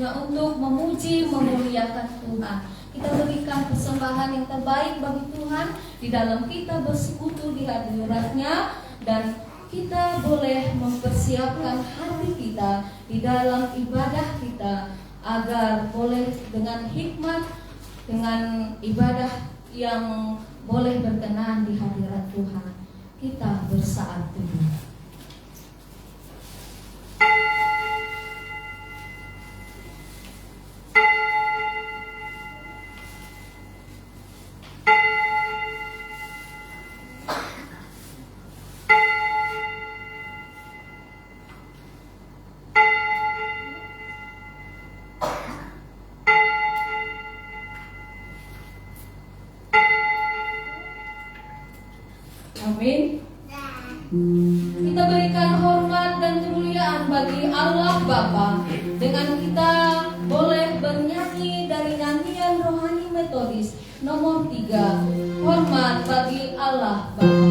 hanya untuk memuji, memuliakan Tuhan. Kita berikan persembahan yang terbaik bagi Tuhan di dalam kita bersekutu di hadirat-Nya, dan kita boleh mempersiapkan hati kita di dalam ibadah kita agar boleh dengan hikmat, dengan ibadah yang boleh berkenan di hadirat Tuhan. Kita bersaat teduh. Amin. Kita berikan hormat dan kemuliaan bagi Allah Bapa dengan kita boleh bernyanyi dari nyanyian rohani metodis nomor 3, hormat bagi Allah Bapa.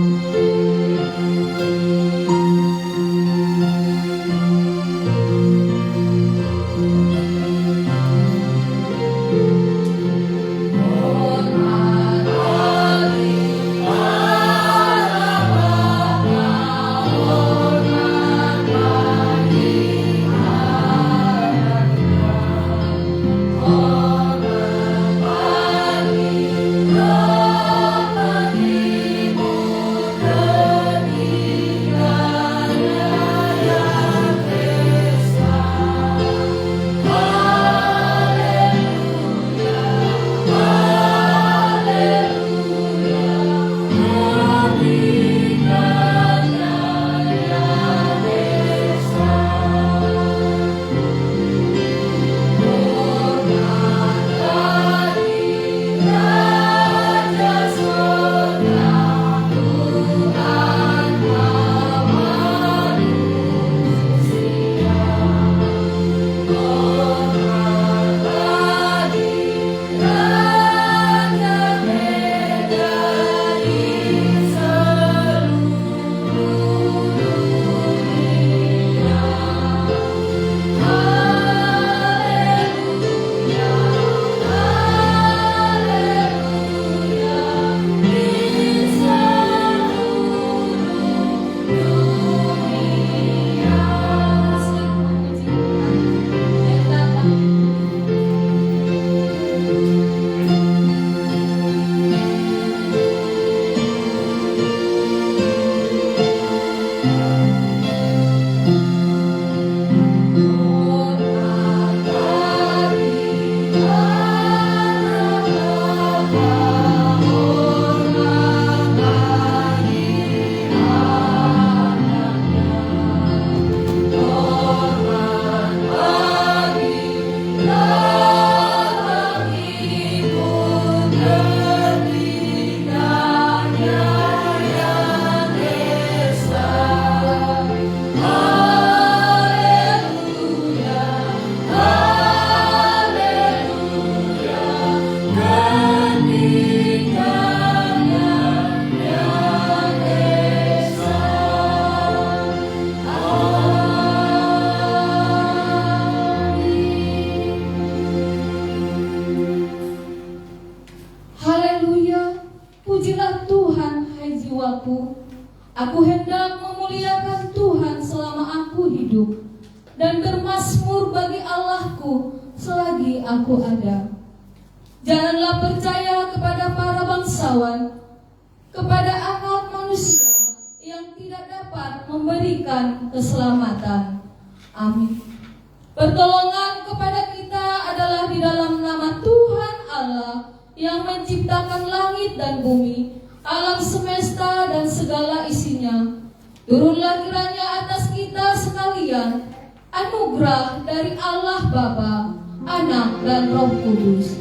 Aku hendak memuliakan Tuhan selama aku hidup, dan bermazmur bagi Allahku selagi aku ada. Janganlah percaya kepada para bangsawan, kepada anak manusia yang tidak dapat memberikan keselamatan. Amin. Pertolongan kepada kita adalah di dalam nama Tuhan Allah yang menciptakan langit dan bumi, alam semesta dan segala isinya. Turunlah kiranya atas kita sekalian anugerah dari Allah Bapa, Anak dan Roh Kudus.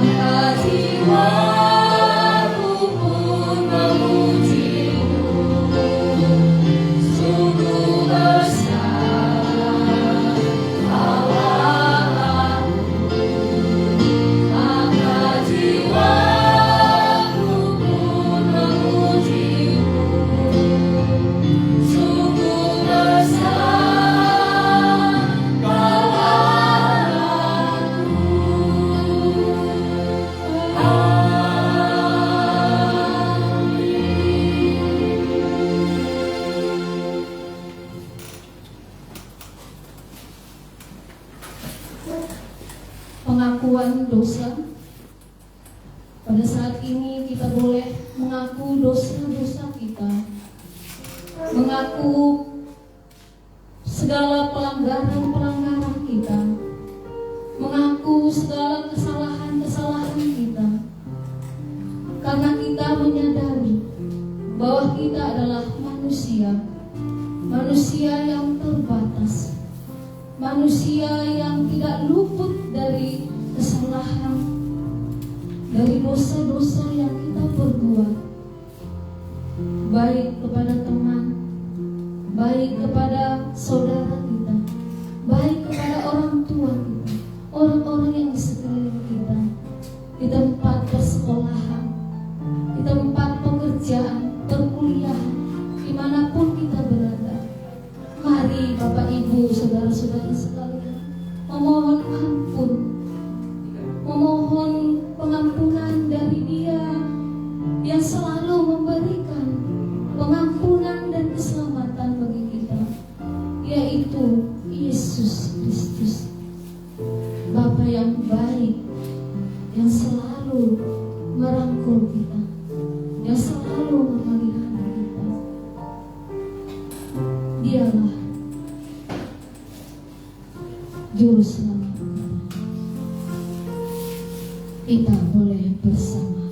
Maka jiwaku pun memuji-Mu, sungguh besar Allah-Ku. Maka jiwaku pun memuji-Mu, sungguh besar pengakuan dosa. Pada saat ini kita boleh mengaku dosa-dosa kita, mengaku segala pelanggaran-pelanggaran kita, mengaku segala kesalahan-kesalahan kita. Karena kita menyadari bahwa kita adalah manusia yang terbatas, manusia yang tidak luput dari kesalahan, dari dosa-dosa yang kita perbuat, baik kepada teman, baik kepada saudara kita, baik kepada orang tua kita, orang-orang yang di sekeliling kita, di tempat persekolahan, di tempat pekerjaan, perkuliahan, dimanapun kita berada. Mari Bapak Ibu, saudara-saudara sekalian, memohon ampun, memohon pengampunan dari Dia yang selalu memberikan pengampunan dan keselamatan bagi kita, yaitu Yesus Kristus, Bapa yang baik, yang selalu merangkul kita, yang selalu memelihara kita. Dialah juru selamat kita boleh bersama.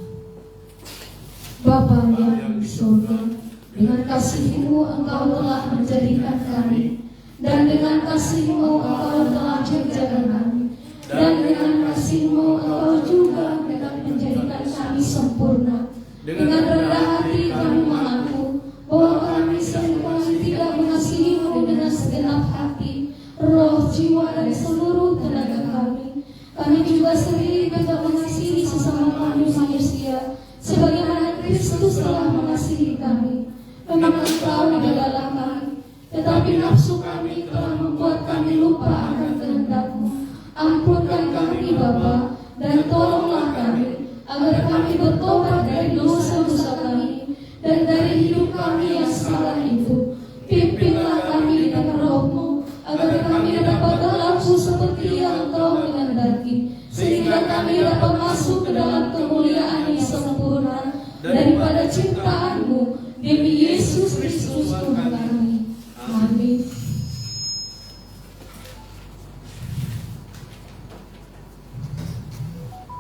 Bapa yang di surga, dengan kasih-Mu Engkau telah menjadikan kami, dan dengan kasih-Mu Engkau telah menjadikan kami, dan dengan kasih-Mu Engkau juga dapat menjadikan kami sempurna. Dengan rendah hati kami mengaku bahwa kami seringkali tidak mengasihi-Mu dengan segenap hati, roh, jiwa, dan seluruh tenaga kami. Kami juga sering tidak mengasihi sesama kami manusia sebagaimana Kristus telah mengasihi kami. Memang Engkau di dalam kami, tetapi nafsu kami telah membuat kami lupa akan kehendak-Mu. Ampunkan kami Bapa, dan tolonglah kami agar kami bertobat dari dosa-dosa kami dan dari hidup kami yang salah itu. Pimpinlah kami dengan Roh-Mu agar kami dapat berlaku seperti yang Engkau kehendaki, sehingga kami dapat masuk ke dalam kemuliaan yang sempurna daripada ciptaan-Mu, demi Yesus Kristus Tuhan kami. Amin.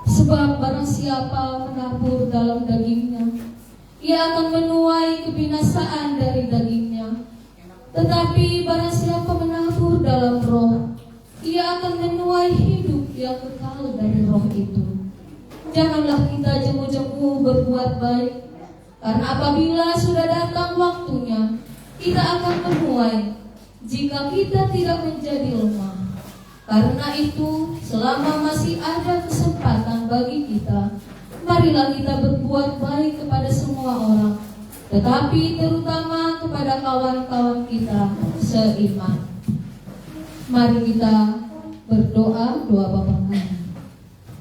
Sebab barang siapa menabur dalam dagingnya, ia akan menuai kebinasaan dari dagingnya. Tetapi barang siapa menabur dalam Roh, ia akan menuai hidup yang kekal dari Roh itu. Janganlah kita jemu-jemu berbuat baik, karena apabila sudah datang waktunya, kita akan menuai jika kita tidak menjadi lemah. Karena itu, selama masih ada kesempatan bagi kita, marilah kita berbuat baik kepada semua orang, tetapi terutama kepada kawan-kawan kita seiman. Mari kita berdoa doa Bapa kami.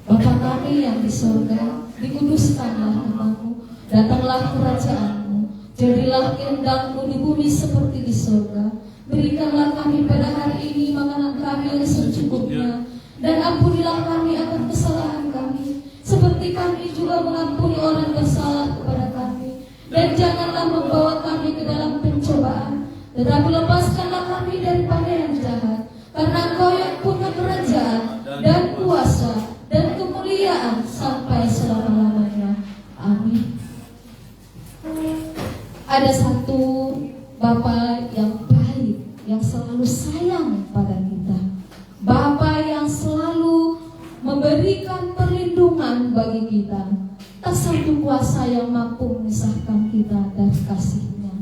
Bapa kami yang di surga, dikuduskanlah nama-Mu, datanglah kerajaan-Mu, jadilah kehendak-Mu di bumi seperti di surga. Berikanlah kami pada hari ini makanan kami yang secukupnya, dan ampunilah kami akan kesalahan kami, seperti kami juga mengampuni orang bersalah kepada kami. Dan janganlah membawa kami ke dalam pencobaan, tetapi lepaskanlah kami daripada yang jahat. Karena Engkau yang punya kerajaan dan kuasa dan kemuliaan sampai selama-lamanya. Amin. Ada satu Bapa yang baik, yang selalu sayang pada kita, Bapa yang selalu memberikan perlindungan bagi kita. Tak satu kuasa yang mampu memisahkan kita dari kasih-Nya.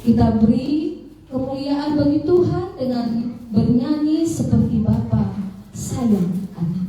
Kita beri kemuliaan bagi Tuhan dengan bernyanyi seperti Bapa sayang anaknya.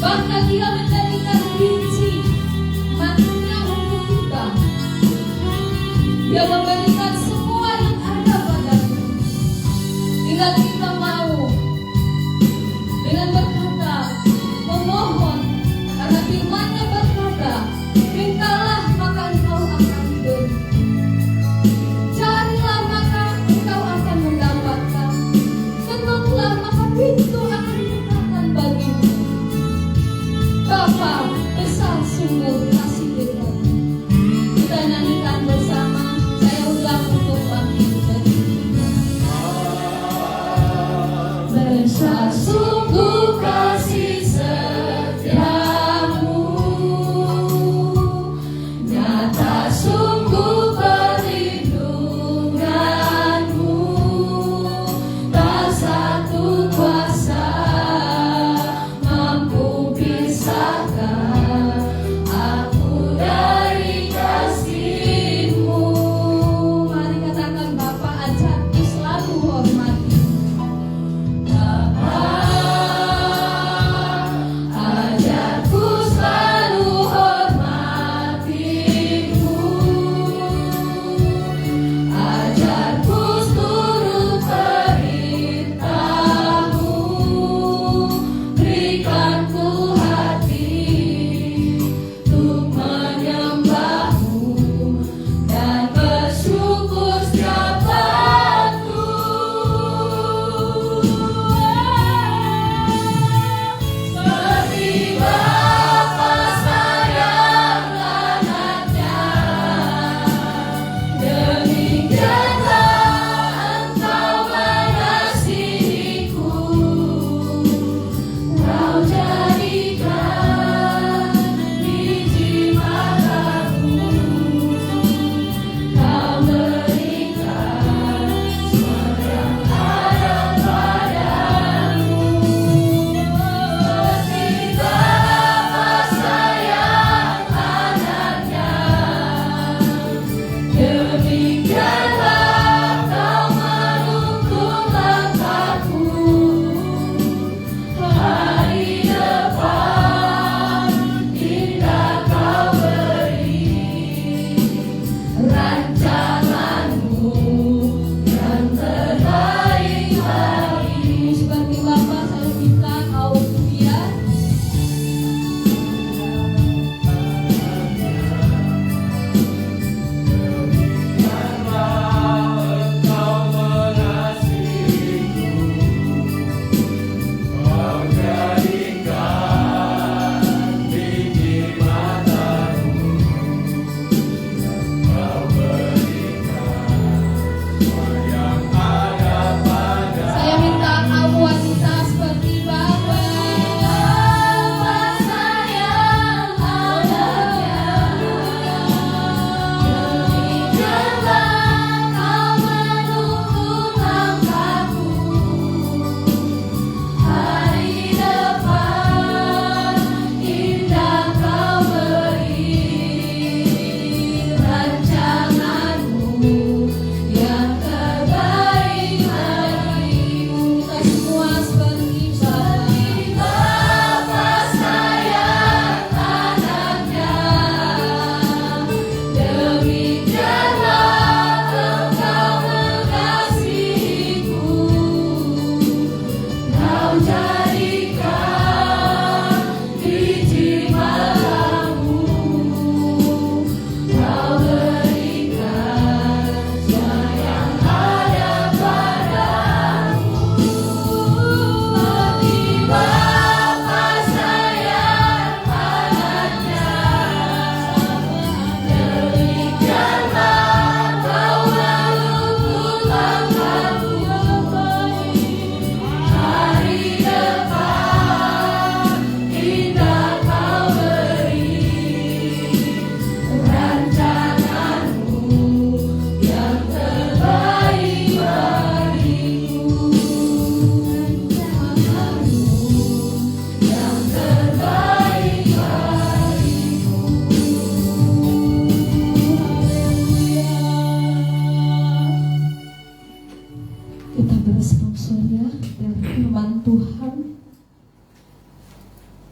Bahkan Dia menjadikan biji manna untuk kita. Dia memberikan semua yang ada padanya. Tinggal kita mau dengan berkata, memohon, karena firman-Nya berkata, mintalah maka engkau akan diberi. Carilah maka engkau akan mendapatkan. Ketuklah maka pintu akan dibukakan bagimu. Bapa, besar sungguh kasih Tuhan. Kita nyanyikan bersama. Saya undang untuk bangkit dari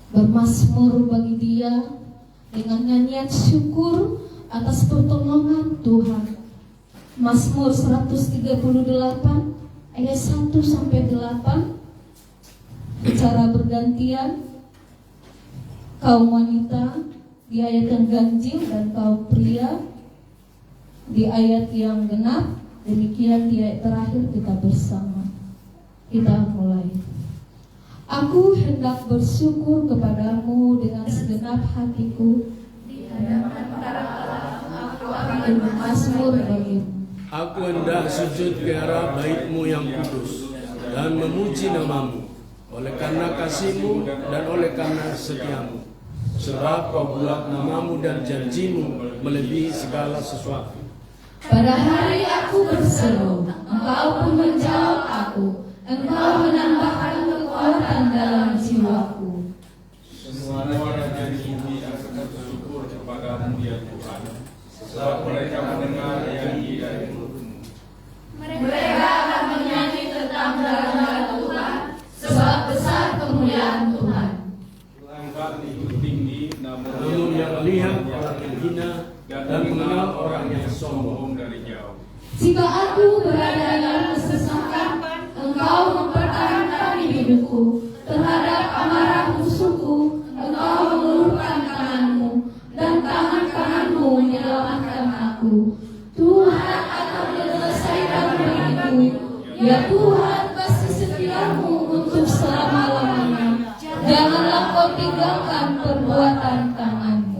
bermazmur bagi Dia dengan nyanyian syukur atas pertolongan Tuhan. Mazmur 138 ayat 1 sampai 8 secara bergantian, kaum wanita di ayat yang ganjil dan kaum pria di ayat yang genap. Demikian di ayat terakhir kita bersama. Kita mulai. Aku hendak bersyukur kepadamu dengan segenap hatiku. Di hadapan para Allah aku akan bermazmur bagimu. Aku hendak sujud ke arah bait-Mu yang kudus dan memuji nama-Mu oleh karena kasih-Mu dan oleh karena setia-Mu. Sebab Kau buat nama-Mu dan janji-Mu melebihi segala sesuatu. Pada hari aku berseru, Engkau pun menjawab aku. Engkau menambahkan kekuatan dalam jiwaku. Semua rakyat di bumi akan bersyukur kepada-Mu ya Tuhan, sebab mereka mendengar yang dari mulut-Mu. Mereka akan menyanyi tentang darah Tuhan, sebab besar kemuliaan Tuhan. Langkah itu tinggi, Namun yang lihat orang yang hina dan mengenal orang yang sombong dari jauh. Jika aku berada dalam kesesakan, Engkau mempertahankan hidupku. Terhadap amarah musuhku, Engkau mengulurkan tangan-Mu, dan tangan kanan-Mu menyelamatkan aku. Tuhan akan menyelesaikan bagiku. Ya Tuhan, kasih setia-Mu untuk selama-lamanya. Janganlah Kau tinggalkan perbuatan tangan-Mu.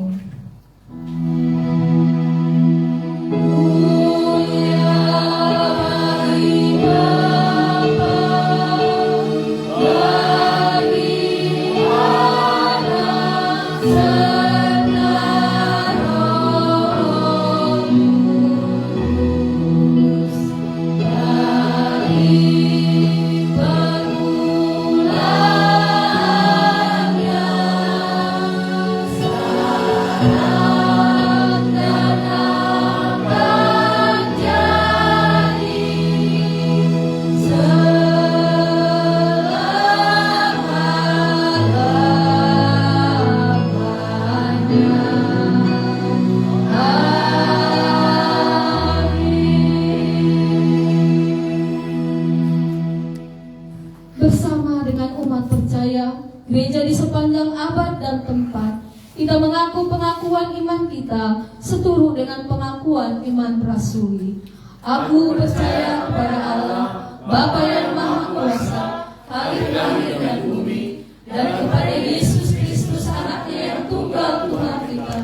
Bersama dengan umat percaya, gereja di sepanjang abad dan tempat, kita mengaku pengakuan iman kita seturut dengan pengakuan iman rasuli. Aku percaya kepada Allah, Bapa yang Maha Kuasa, Khalik langit dan bumi, dan kepada Yesus Kristus anaknya yang tunggal Tuhan kita,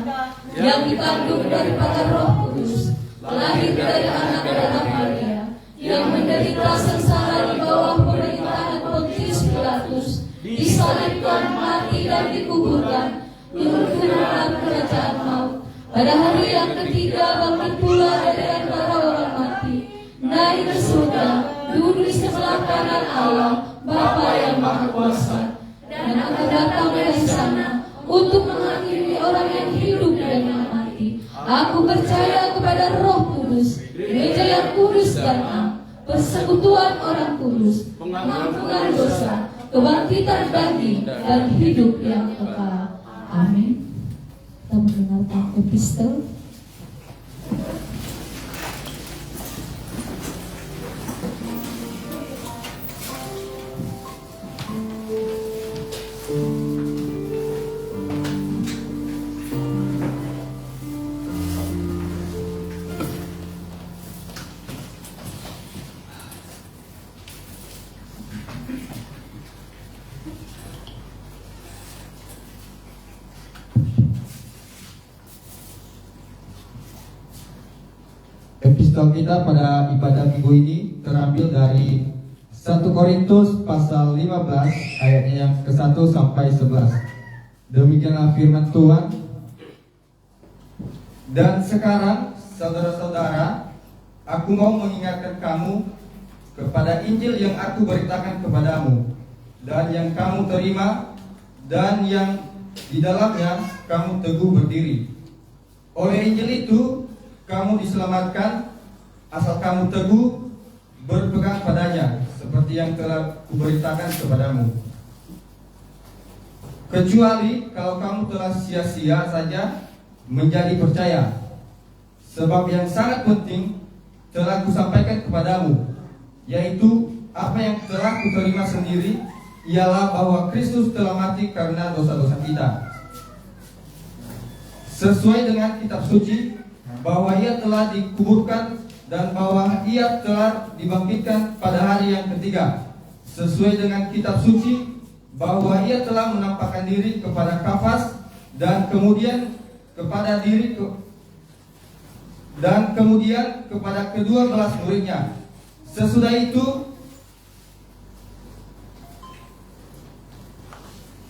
yang dikandung daripada Roh Kudus, lahir dari anak darah Maria, yang menderita sengsara di bawah pemerintahan Pontius Pilatus, disalibkan, mati dan dikuburkan, turun ke dalam kerajaan maut. Pada hari yang ketiga bangkit pula dari antara orang mati, naik ke surga, duduk di sebelah kanan Allah, Bapa yang Maha Kuasa, dan akan datang dari sana untuk menghakimi orang yang hidup dan yang mati. Aku percaya kepada Roh Kudus, gereja yang kudus dan am, persekutuan orang kudus, pengampunan dosa, kebangkitan bagi dan hidup yang kekal. Amin. Kita mendengarkan epistel. Epistel kita pada ibadah minggu ini terambil dari 1 Korintus pasal 15 ayatnya yang ke-1 sampai 11. Demikianlah firman Tuhan. Dan sekarang saudara-saudara, aku mau mengingatkan kamu kepada Injil yang aku beritakan kepadamu, dan yang kamu terima, dan yang di dalamnya kamu teguh berdiri. Oleh Injil itu kamu diselamatkan, asal kamu teguh berpegang padanya, seperti yang telah kuberitakan kepadamu. kecuali kalau kamu telah sia-sia saja menjadi percaya. Sebab yang sangat penting telah kusampaikan kepadamu, yaitu apa yang telah kuterima sendiri, ialah bahwa Kristus telah mati karena dosa-dosa kita, sesuai dengan kitab suci, bahwa ia telah dikuburkan dan bahwa ia telah dibangkitkan pada hari yang ketiga, sesuai dengan kitab suci, bahwa ia telah menampakkan diri kepada Kefas dan kemudian kepada kedua belas muridnya. Sesudah itu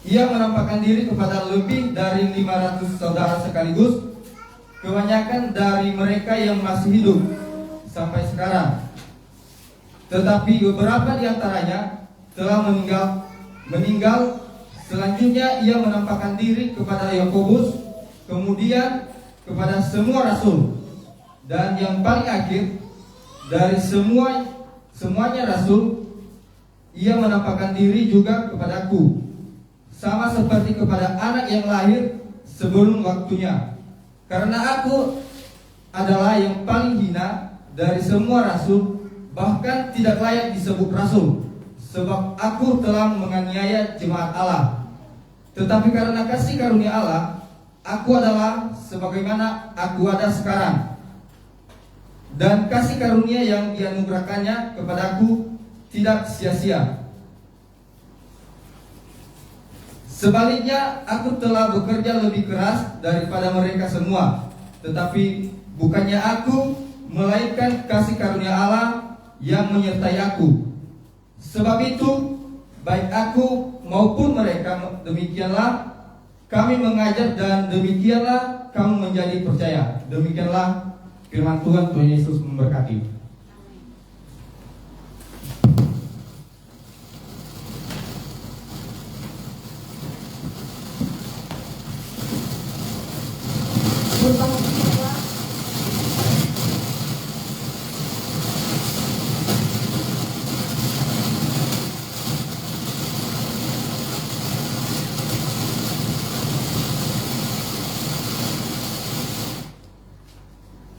ia menampakkan diri kepada lebih dari 500 saudara sekaligus, kebanyakan dari mereka yang masih hidup sampai sekarang. Tetapi beberapa di antaranya telah meninggal. Selanjutnya ia menampakkan diri kepada Yakobus, kemudian kepada semua rasul, dan yang paling akhir dari semuanya rasul, ia menampakkan diri juga kepadaku, sama seperti kepada anak yang lahir sebelum waktunya. Karena aku adalah yang paling hina dari semua rasul, bahkan tidak layak disebut rasul, sebab aku telah menganiaya jemaat Allah. Tetapi karena kasih karunia Allah, aku adalah sebagaimana aku ada sekarang. Dan kasih karunia yang dianugerahkannya kepadaku tidak sia-sia. Sebaliknya, aku telah bekerja lebih keras daripada mereka semua. Tetapi bukannya aku, melainkan kasih karunia Allah yang menyertai aku. Sebab itu, baik aku maupun mereka, demikianlah kami mengajar dan demikianlah kamu menjadi percaya. Demikianlah firman Tuhan. Tuhan Yesus memberkati.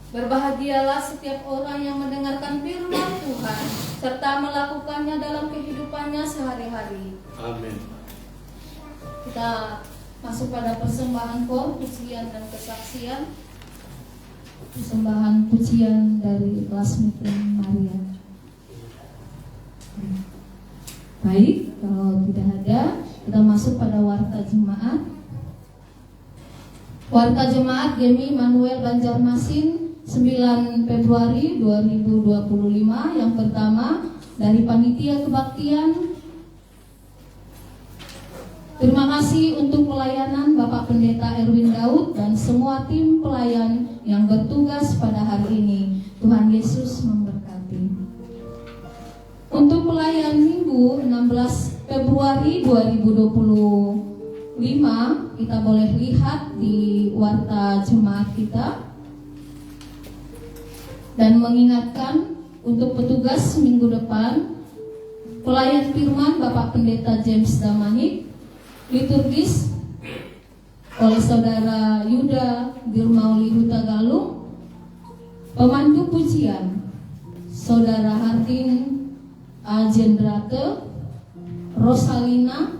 Berbahagialah setiap orang yang mendengarkan firman Tuhan serta melakukannya dalam kehidupannya sehari-hari. Amin. Kita masuk pada persembahan kor, pujian dan kesaksian. Persembahan pujian dari kelas meeting Maria. Baik, kalau tidak ada, kita masuk pada warta jemaat. Warta jemaat Gemi Manuel Banjarmasin 9 Februari 2025. Yang pertama dari Panitia Kebaktian. Terima kasih untuk pelayanan Bapak Pendeta Erwin Daud dan semua tim pelayan yang bertugas pada hari ini. Tuhan Yesus memberkati. Untuk pelayan Minggu 16 Februari 2025, kita boleh lihat di warta jemaat kita. Dan mengingatkan untuk petugas minggu depan, pelayan firman Bapak Pendeta James Damanik, liturgis oleh Saudara Yuda Dirmauli Huta Galung, pemandu pujian Saudara Hardin A. Jendrake, Rosalina,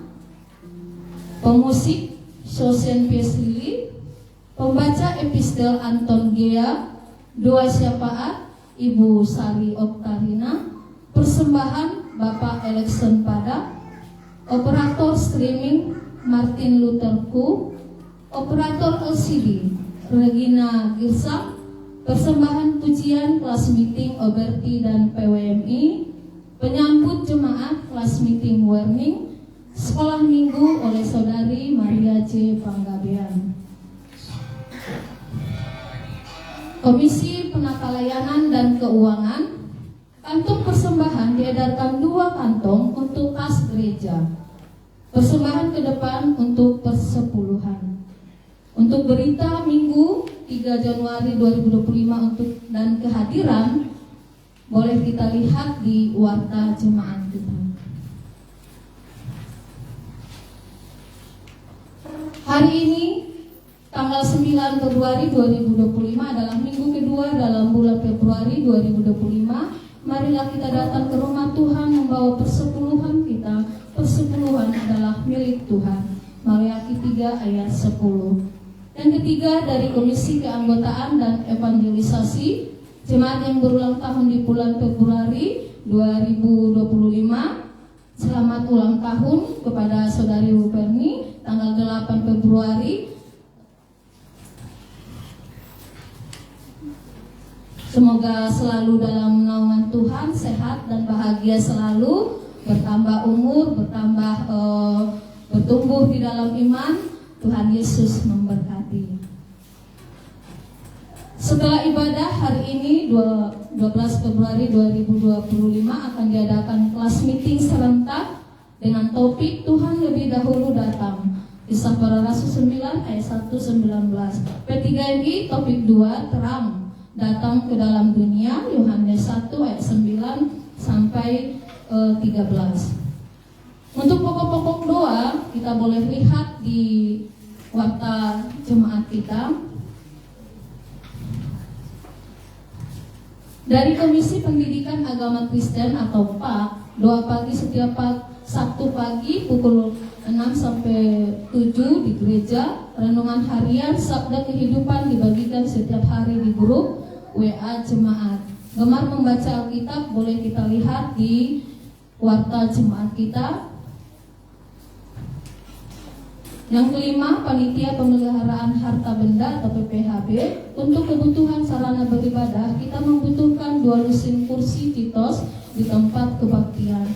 pemusik Sosen Pieslili, pembaca epistel Anton Gea, doa syafaat Ibu Sari Oktarina, persembahan Bapak Elekson Pada, operator streaming Martin Luther Ku, operator LCD Regina Girsak, persembahan pujian kelas meeting Oberti dan PWMI, penyambut jemaat kelas meeting Warning, sekolah minggu oleh Saudari Maria J. Panggabean. Komisi Penata Layanan dan Keuangan, kantong persembahan diedarkan 2 kantong untuk kas gereja. Persembahan ke depan untuk persepuluhan. Untuk berita Minggu 3 Januari 2025 untuk dan kehadiran boleh kita lihat di warta jemaat kita. Hari ini tanggal 9 Februari 2025 adalah minggu kedua dalam bulan Februari 2025. Marilah kita datang ke rumah Tuhan membawa persepuluhan kita. Persepuluhan adalah milik Tuhan. Maleakhi 3 ayat 10. Yang ketiga dari Komisi Keanggotaan dan Evangelisasi Jemaat yang berulang tahun di bulan Februari 2025. Selamat ulang tahun kepada Saudari Ruperni tanggal 8 Februari. Semoga selalu dalam naungan Tuhan, sehat dan bahagia selalu, bertambah umur, bertumbuh di dalam iman. Tuhan Yesus memberkati. Setelah ibadah hari ini 12 Februari 2025 akan diadakan kelas meeting serentak dengan topik Tuhan lebih dahulu datang. Kisah Para Rasul 9 ayat 1-19. P3MI topik 2 terang datang ke dalam dunia, Yohanes 1 ayat 9 sampai 13. Untuk pokok-pokok doa kita boleh lihat di warta jemaat kita. Dari Komisi Pendidikan Agama Kristen atau PAK, doa pagi setiap Sabtu pagi pukul 6 sampai 7 di gereja. Renungan harian Sabda Kehidupan dibagikan setiap hari di grup WA jemaat. Gemar membaca Alkitab boleh kita lihat di warta jemaat kita. Yang kelima, panitia pemeliharaan harta benda atau PPHB. Untuk kebutuhan sarana beribadah, kita membutuhkan 2 lusin kursi Titos di tempat kebaktian.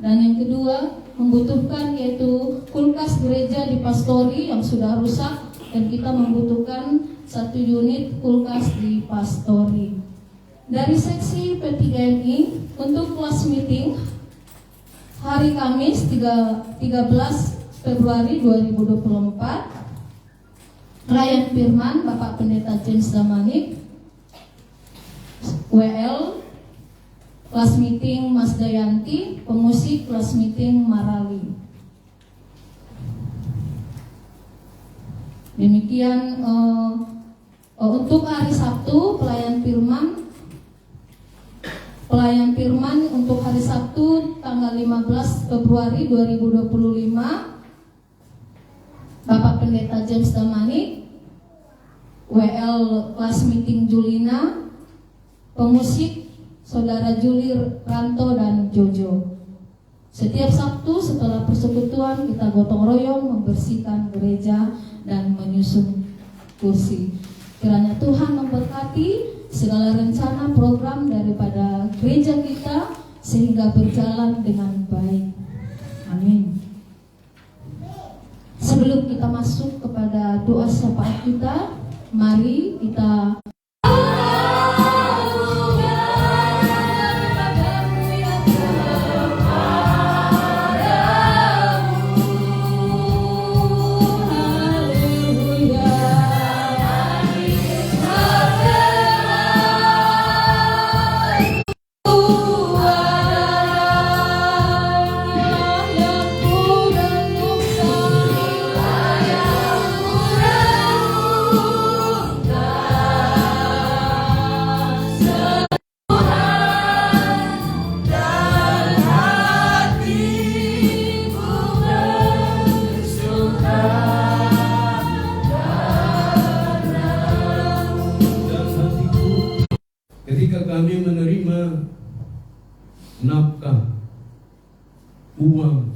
Dan yang kedua, membutuhkan yaitu kulkas gereja di pastori yang sudah rusak, dan kita membutuhkan 1 unit kulkas di pastori. Dari seksi P3MI untuk kelas meeting hari Kamis 13 Februari 2024, Pelayan Firman Bapak Pendeta James Damanik, WL kelas meeting Mas Dayanti, pemusik kelas meeting Marali. Demikian untuk hari Sabtu pelayan firman untuk hari Sabtu tanggal 15 Februari 2025, Bapak Pendeta James Damanik, WL kelas meeting Julina, pemusik Saudara Julir Ranto dan Jojo. Setiap Sabtu setelah persekutuan kita gotong royong membersihkan gereja dan menyusun kursi. Kiranya Tuhan memberkati segala rencana program daripada gereja kita sehingga berjalan dengan baik. Amin. Sebelum kita masuk kepada doa syafaat kita, mari kita kami menerima nafkah, uang,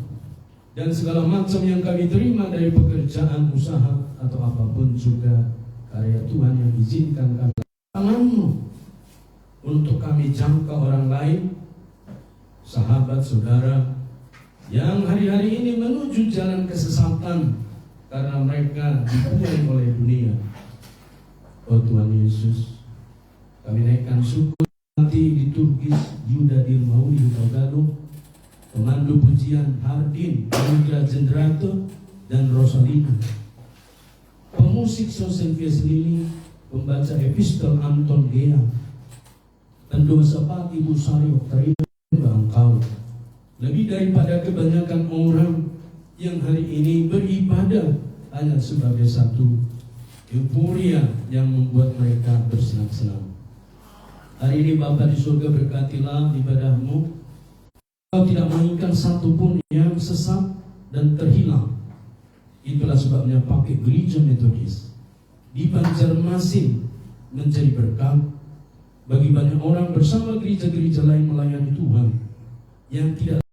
dan segala macam yang kami terima dari pekerjaan usaha atau apapun juga karya Tuhan yang izinkan kami tanganmu untuk kami jangkau orang lain, sahabat saudara yang hari-hari ini menuju jalan kesesatan karena mereka dibuai oleh dunia. Oh Tuhan Yesus, kami naikkan syukur nanti liturgis Yuda Dirmauli Hutagalo, pemandu pujian Hardin Indra Jendrato dan Rosalina, pemusik Sosen Fieslili, pembaca epistol Anton Gea, pendosa Pati Busari Oktarina. Engkau lebih daripada kebanyakan orang yang hari ini beribadah hanya sebagai satu euforia yang membuat mereka bersenang-senang. Hari ini Bapa di surga, berkatilah ibadahmu. Kau tidak menginginkan satupun yang sesat dan terhilang. Itulah sebabnya pakai gereja Metodis di Banjarmasin menjadi berkat bagi banyak orang bersama gereja-gereja lain melayani Tuhan yang tidak